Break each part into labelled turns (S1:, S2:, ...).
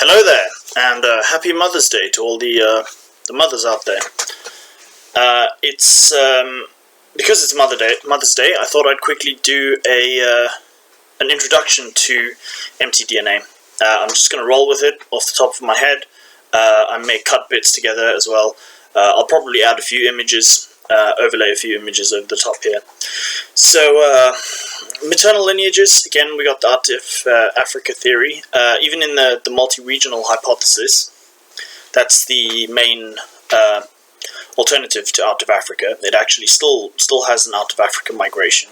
S1: Hello there, and happy Mother's Day to all the mothers out there. It's because it's Mother's Day. I thought I'd quickly do an introduction to mtDNA. I'm just going to roll with it off the top of my head. I may cut bits together as well. I'll probably add a few images, overlay a few images over the top here. So, maternal lineages, again, we got the out of Africa theory. Even in the multi-regional hypothesis, that's the main alternative to out of Africa. It actually still has an out of Africa migration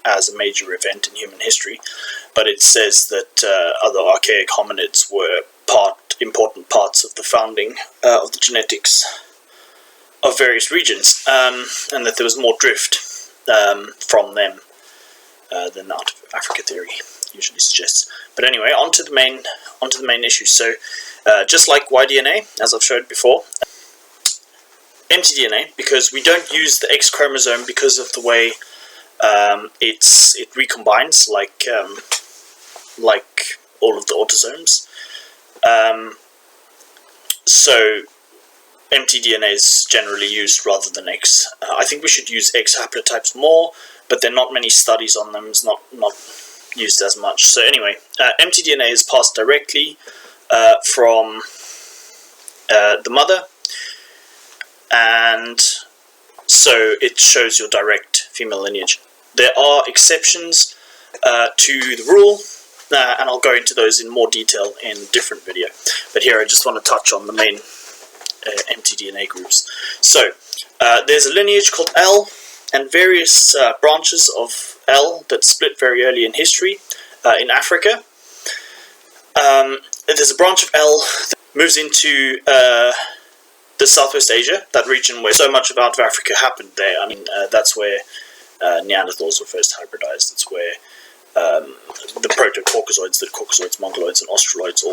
S1: as a major event in human history, but it says that other archaic hominids were important parts of the founding of the genetics of various regions, and that there was more drift from them than out of Africa theory usually suggests. But anyway, onto the main issue. So, just like Y-DNA, as I've showed before, mtDNA, because we don't use the X chromosome because of the way it recombines, like all of the autosomes. So mtDNA is generally used rather than X. I think we should use X haplotypes more, but there are not many studies on them. It's not used as much. So anyway, mtDNA is passed directly from the mother, and so it shows your direct female lineage. There are exceptions to the rule, and I'll go into those in more detail in a different video. But here I just want to touch on the main mtDNA groups. So there's a lineage called L, and various branches of L that split very early in history in Africa. There's a branch of L that moves into the Southwest Asia, that region where so much of out of Africa happened there. I mean, that's where Neanderthals were first hybridized. That's where the proto-Caucasoids, the Caucasoids, Mongoloids, and Australoids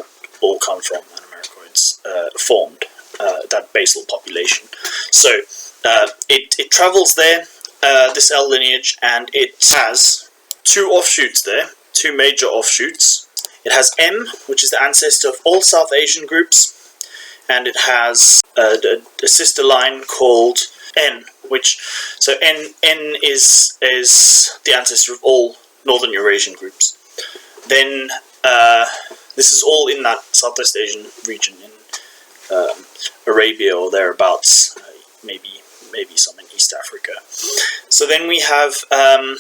S1: all come from, and Americoids formed that basal population. So it travels there, this L lineage, and it has two offshoots there, two major offshoots. It has M, which is the ancestor of all South Asian groups, and it has a sister line called N, so N is the ancestor of all Northern Eurasian groups. Then this is all in that Southwest Asian region in Arabia or thereabouts, maybe some in East Africa. So then we have a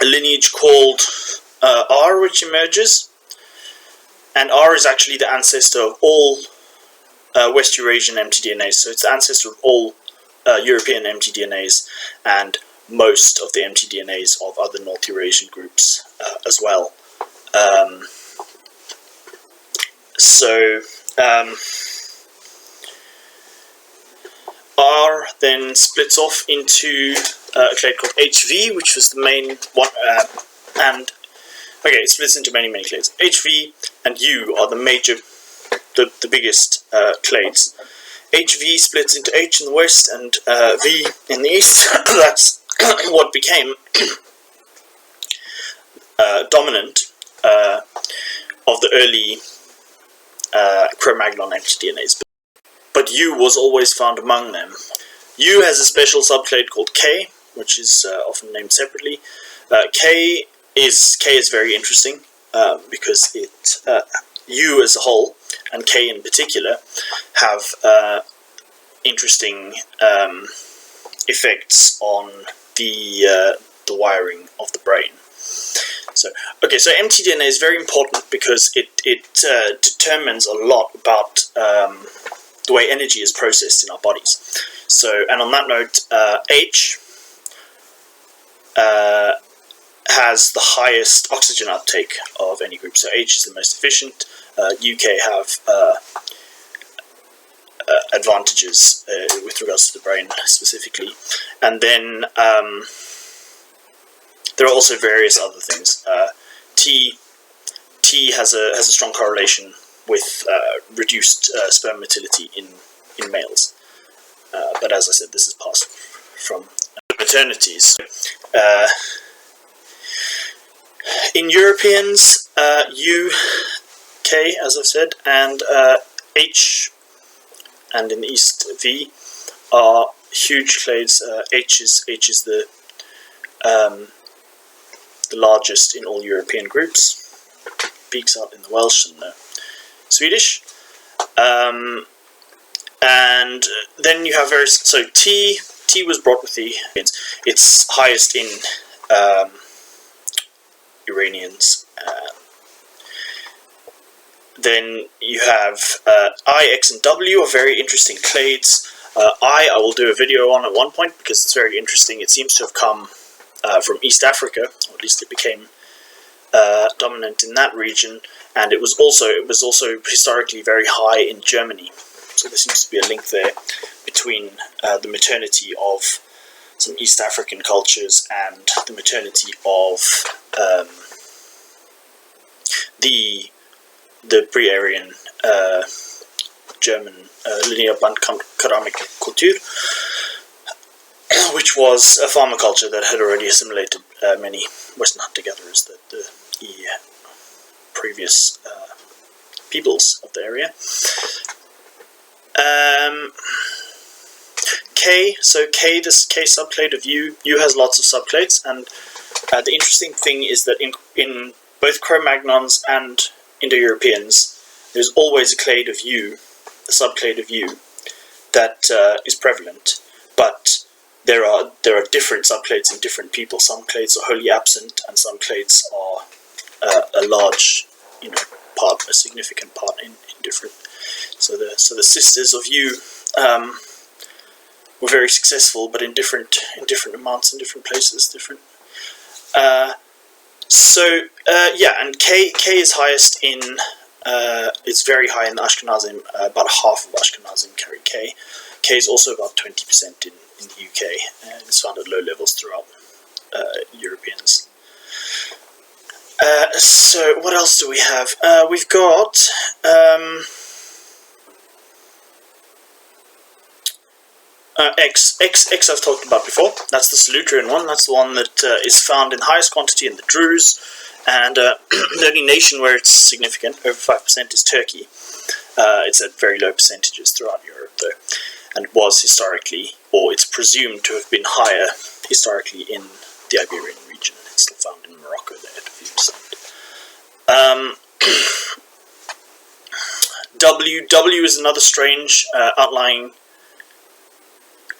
S1: lineage called R, which emerges, and R is actually the ancestor of all West Eurasian mtDNAs. So it's the ancestor of all European mtDNAs and most of the mtDNAs of other North Eurasian groups as well. R then splits off into a clade called HV, which was the main one, it splits into many clades. HV and U are the biggest clades. HV splits into H in the west and V in the east. That's what became dominant of the early Cro-Magnon mtDNAs. But U was always found among them. U has a special subclade called K, which is often named separately. K is very interesting because U as a whole and K in particular have interesting effects on the wiring of the brain. So mtDNA is very important because it determines a lot about the way energy is processed in our bodies. So, and on that note, H has the highest oxygen uptake of any group. So H is the most efficient. UK have advantages with regards to the brain specifically. And then there are also various other things. T has a strong correlation with reduced sperm motility in males. But as I said, this is passed from maternities. In Europeans, U, K, as I've said, and H, and in the east V, are huge clades. H is the largest in all European groups. Peaks out in the Welsh and the Swedish. And then you have so T was brought with the it's highest in Iranians. Then you have I, X, and W are very interesting clades. I will do a video on at one point because it's very interesting. It seems to have come from East Africa, or at least it became dominant in that region, and it was also historically very high in Germany. So there seems to be a link there between the maternity of some East African cultures and the maternity of the pre-Aryan German linear Bandkeramic culture, which was a farmer culture that had already assimilated many Western hunter-gatherers, the previous peoples of the area. K, so K, this K subclade of U has lots of subclades, and the interesting thing is that in both Cro-Magnons and Indo-Europeans, there's always a clade of U, a subclade of U, that is prevalent, but there are different subclades in different people. Some clades are wholly absent, and some clades are a large, part, a significant part in different. So the sisters of U were very successful, but in different amounts, in different places, different. And K is highest in. It's very high in the Ashkenazim. About half of Ashkenazim carry K. K is also about 20% in the UK, and it's found at low levels throughout Europeans. So what else do we have? We've got X I've talked about before. That's the Solutrean one. That's the one that is found in highest quantity in the Druze, and the only nation where it's significant, over 5%, is Turkey. It's at very low percentages throughout Europe, though, and it was historically, or it's presumed to have been higher historically in the Iberian region. It's still found in Morocco there at a few percent. W is another strange outlying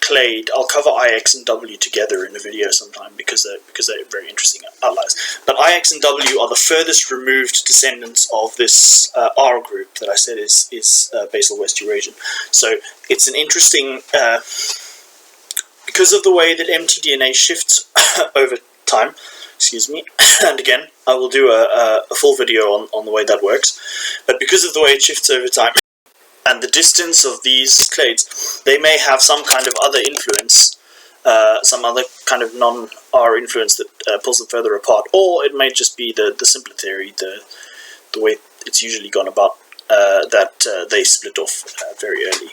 S1: clade. I'll cover IX and W together in a video sometime because they're very interesting outliers. But IX and W are the furthest removed descendants of this R group that I said is basal West Eurasian. So it's an interesting because of the way that mtDNA shifts over time. Excuse me, and again, I will do a full video on the way that works. But because of the way it shifts over time, and the distance of these clades, they may have some kind of other influence, some other kind of non-R influence that pulls them further apart, or it may just be the simpler theory, the way it's usually gone about, that they split off very early.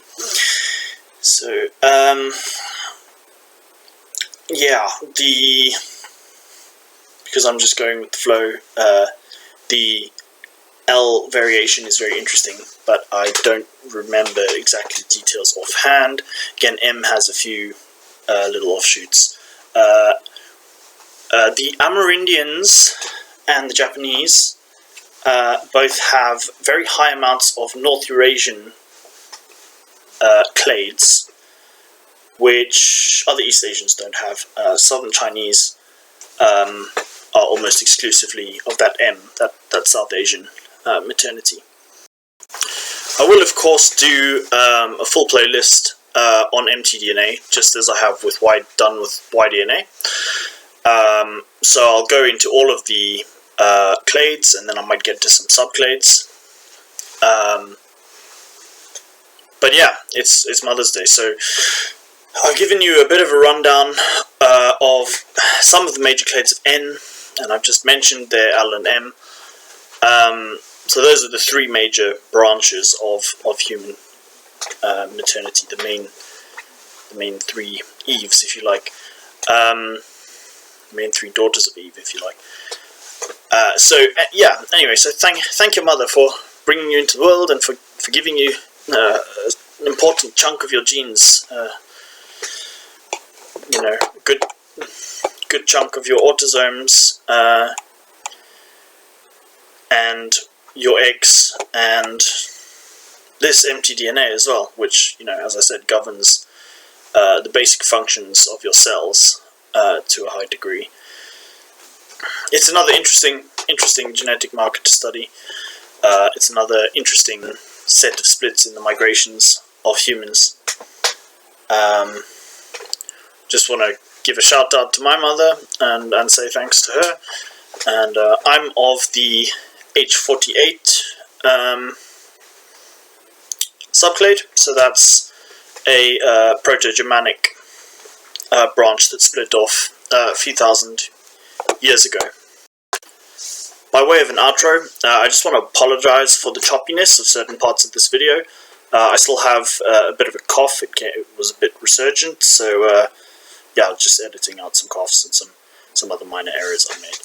S1: So, because I'm just going with the flow, the L variation is very interesting, but I don't remember exactly the details offhand. Again, M has a few little offshoots. The Amerindians and the Japanese both have very high amounts of North Eurasian clades, which other East Asians don't have. Southern Chinese are almost exclusively of that M, that South Asian maternity. I will, of course, do a full playlist on mtDNA, just as I have done with Y-DNA. So I'll go into all of the clades, and then I might get to some subclades. But yeah, it's Mother's Day, so I've given you a bit of a rundown of some of the major clades of N, and I've just mentioned their L and M. So those are the three major branches of human maternity, the main three Eves, if you like, the main three daughters of Eve, if you like. Yeah. Anyway, so thank your mother for bringing you into the world and for giving you an important chunk of your genes. Good chunk of your autosomes and your eggs and this mtDNA as well, which, as I said, governs the basic functions of your cells to a high degree. It's another interesting genetic marker to study. It's another interesting set of splits in the migrations of humans. Just want to give a shout out to my mother and say thanks to her. And I'm of the H48 subclade, so that's a Proto-Germanic branch that split off a few thousand years ago. By way of an outro, I just want to apologize for the choppiness of certain parts of this video. I still have a bit of a cough. It was a bit resurgent, so yeah, just editing out some coughs and some other minor errors I made.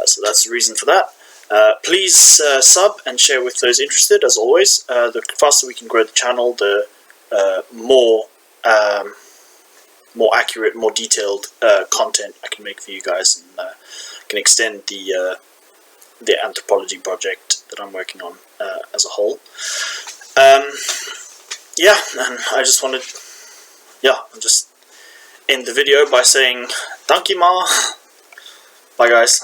S1: So that's the reason for that. Please sub and share with those interested, as always. The faster we can grow the channel, the more accurate, more detailed content I can make for you guys, and can extend the anthropology project that I'm working on as a whole. Yeah, and I just wanted, I'll just end the video by saying, "Thank you, Ma." Bye, guys.